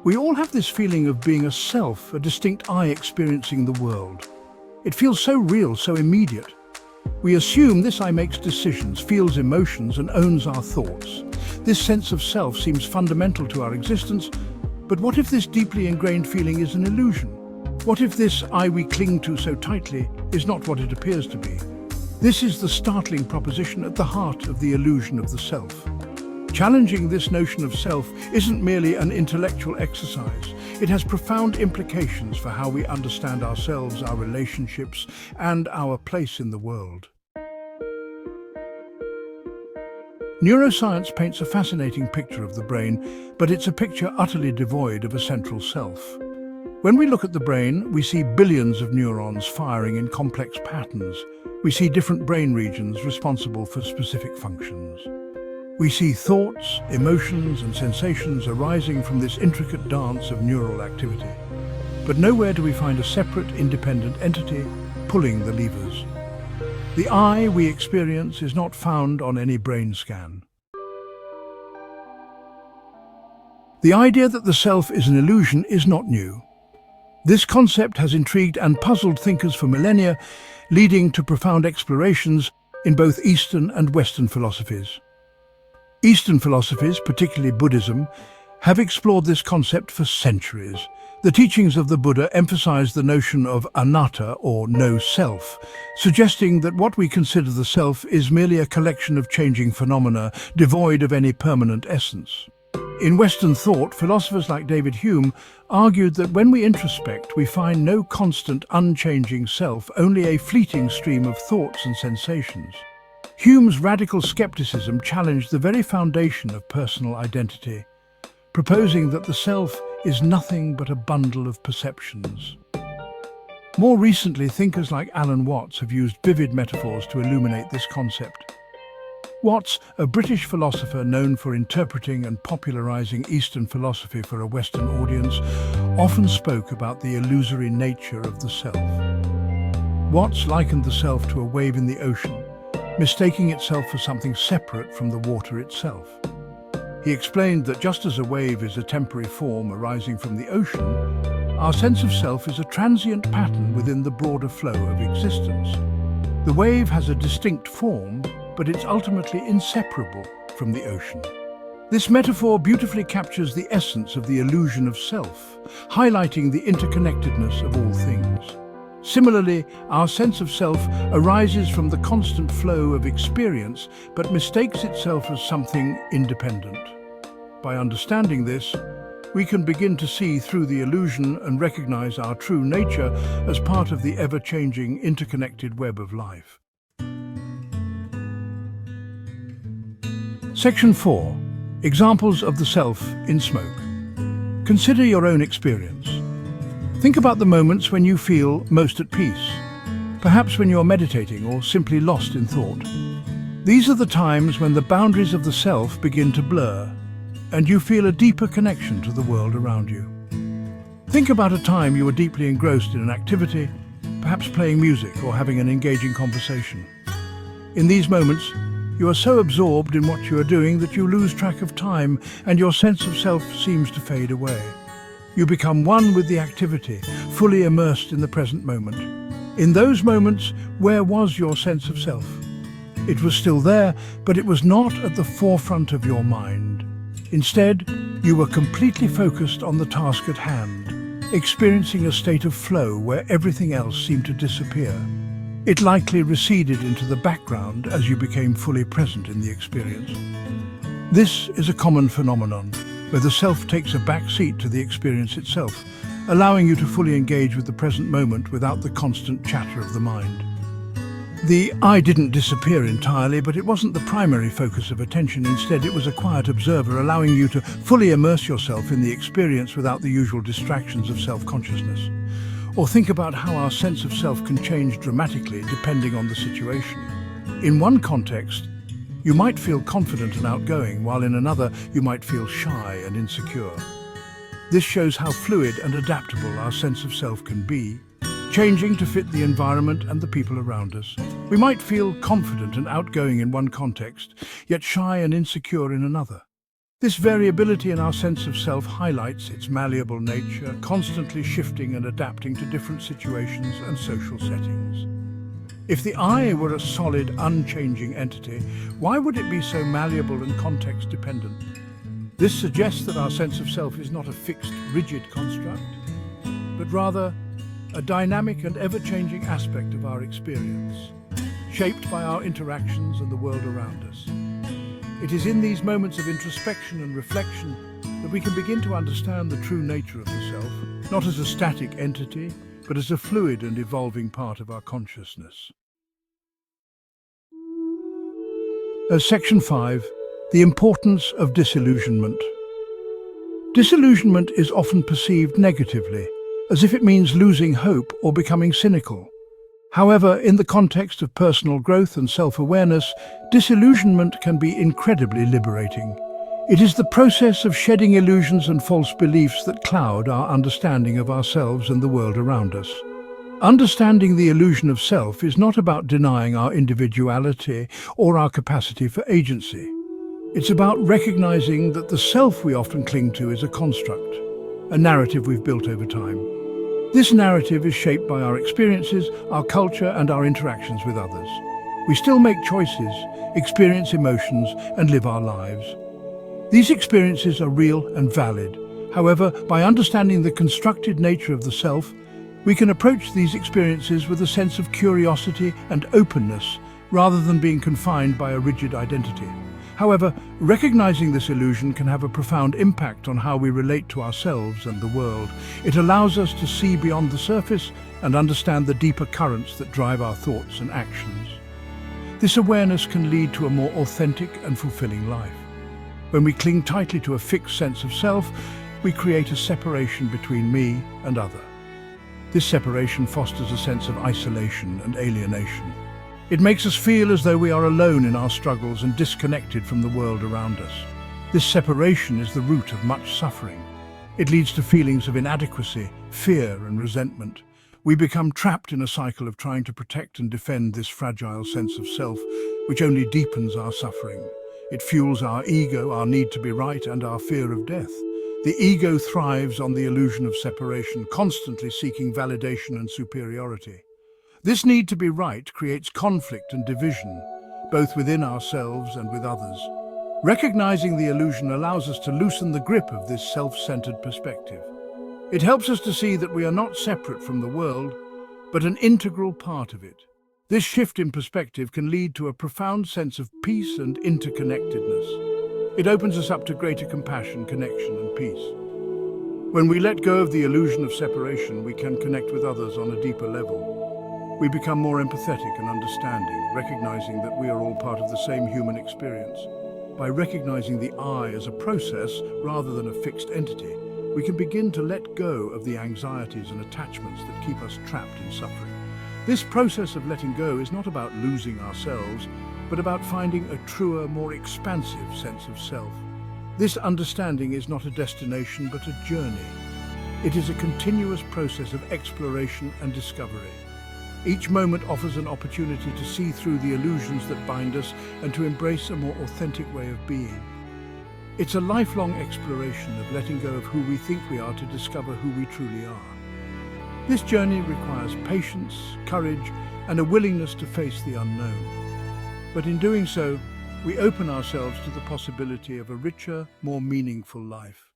We all have this feeling of being a self, a distinct I experiencing the world. It feels so real, so immediate. We assume this I makes decisions, feels emotions, and owns our thoughts. This sense of self seems fundamental to our existence, but what if this deeply ingrained feeling is an illusion? What if this I we cling to so tightly is not what it appears to be? This is the startling proposition at the heart of the illusion of the self. Challenging this notion of self isn't merely an intellectual exercise. It has profound implications for how we understand ourselves, our relationships, and our place in the world. Neuroscience paints a fascinating picture of the brain, but it's a picture utterly devoid of a central self. When we look at the brain, we see billions of neurons firing in complex patterns. We see different brain regions responsible for specific functions. We see thoughts, emotions, and sensations arising from this intricate dance of neural activity. But nowhere do we find a separate, independent entity pulling the levers. The I we experience is not found on any brain scan. The idea that the self is an illusion is not new. This concept has intrigued and puzzled thinkers for millennia, leading to profound explorations in both Eastern and Western philosophies. Eastern philosophies, particularly Buddhism, have explored this concept for centuries. The teachings of the Buddha emphasize the notion of anatta, or no self, suggesting that what we consider the self is merely a collection of changing phenomena, devoid of any permanent essence. In Western thought, philosophers like David Hume argued that when we introspect, we find no constant, unchanging self, only a fleeting stream of thoughts and sensations. Hume's radical skepticism challenged the very foundation of personal identity, proposing that the self is nothing but a bundle of perceptions. More recently, thinkers like Alan Watts have used vivid metaphors to illuminate this concept. Watts, a British philosopher known for interpreting and popularizing Eastern philosophy for a Western audience, often spoke about the illusory nature of the self. Watts likened the self to a wave in the ocean, mistaking itself for something separate from the water itself. He explained that just as a wave is a temporary form arising from the ocean, our sense of self is a transient pattern within the broader flow of existence. The wave has a distinct form, but it's ultimately inseparable from the ocean. This metaphor beautifully captures the essence of the illusion of self, highlighting the interconnectedness of all things. Similarly, our sense of self arises from the constant flow of experience, but mistakes itself as something independent. By understanding this, we can begin to see through the illusion and recognize our true nature as part of the ever-changing, interconnected web of life. Section 4. Examples of the self in smoke. Consider your own experience. Think about the moments when you feel most at peace, perhaps when you're meditating or simply lost in thought. These are the times when the boundaries of the self begin to blur, and you feel a deeper connection to the world around you. Think about a time you were deeply engrossed in an activity, perhaps playing music or having an engaging conversation. In these moments, you are so absorbed in what you are doing that you lose track of time, and your sense of self seems to fade away. You become one with the activity, fully immersed in the present moment. In those moments, where was your sense of self? It was still there, but it was not at the forefront of your mind. Instead, you were completely focused on the task at hand, experiencing a state of flow where everything else seemed to disappear. It likely receded into the background as you became fully present in the experience. This is a common phenomenon, where the self takes a back seat to the experience itself, allowing you to fully engage with the present moment without the constant chatter of the mind. The I didn't disappear entirely, but it wasn't the primary focus of attention. Instead, it was a quiet observer, allowing you to fully immerse yourself in the experience without the usual distractions of self-consciousness. Or think about how our sense of self can change dramatically depending on the situation. In one context, you might feel confident and outgoing, while in another you might feel shy and insecure. This shows how fluid and adaptable our sense of self can be, changing to fit the environment and the people around us. We might feel confident and outgoing in one context, yet shy and insecure in another. This variability in our sense of self highlights its malleable nature, constantly shifting and adapting to different situations and social settings. If the I were a solid, unchanging entity, why would it be so malleable and context-dependent? This suggests that our sense of self is not a fixed, rigid construct, but rather a dynamic and ever-changing aspect of our experience, shaped by our interactions and the world around us. It is in these moments of introspection and reflection that we can begin to understand the true nature of the self, not as a static entity, but as a fluid and evolving part of our consciousness. As Section 5, the importance of disillusionment. Disillusionment is often perceived negatively, as if it means losing hope or becoming cynical. However, in the context of personal growth and self-awareness, disillusionment can be incredibly liberating. It is the process of shedding illusions and false beliefs that cloud our understanding of ourselves and the world around us. Understanding the illusion of self is not about denying our individuality or our capacity for agency. It's about recognizing that the self we often cling to is a construct, a narrative we've built over time. This narrative is shaped by our experiences, our culture, and our interactions with others. We still make choices, experience emotions, and live our lives. These experiences are real and valid. However, by understanding the constructed nature of the self, we can approach these experiences with a sense of curiosity and openness, rather than being confined by a rigid identity. However, recognizing this illusion can have a profound impact on how we relate to ourselves and the world. It allows us to see beyond the surface and understand the deeper currents that drive our thoughts and actions. This awareness can lead to a more authentic and fulfilling life. When we cling tightly to a fixed sense of self, we create a separation between me and other. This separation fosters a sense of isolation and alienation. It makes us feel as though we are alone in our struggles and disconnected from the world around us. This separation is the root of much suffering. It leads to feelings of inadequacy, fear, and resentment. We become trapped in a cycle of trying to protect and defend this fragile sense of self, which only deepens our suffering. It fuels our ego, our need to be right, and our fear of death. The ego thrives on the illusion of separation, constantly seeking validation and superiority. This need to be right creates conflict and division, both within ourselves and with others. Recognizing the illusion allows us to loosen the grip of this self-centered perspective. It helps us to see that we are not separate from the world, but an integral part of it. This shift in perspective can lead to a profound sense of peace and interconnectedness. It opens us up to greater compassion, connection, and peace. When we let go of the illusion of separation, we can connect with others on a deeper level. We become more empathetic and understanding, recognizing that we are all part of the same human experience. By recognizing the I as a process rather than a fixed entity, we can begin to let go of the anxieties and attachments that keep us trapped in suffering. This process of letting go is not about losing ourselves, but about finding a truer, more expansive sense of self. This understanding is not a destination, but a journey. It is a continuous process of exploration and discovery. Each moment offers an opportunity to see through the illusions that bind us and to embrace a more authentic way of being. It's a lifelong exploration of letting go of who we think we are to discover who we truly are. This journey requires patience, courage, and a willingness to face the unknown. But in doing so, we open ourselves to the possibility of a richer, more meaningful life.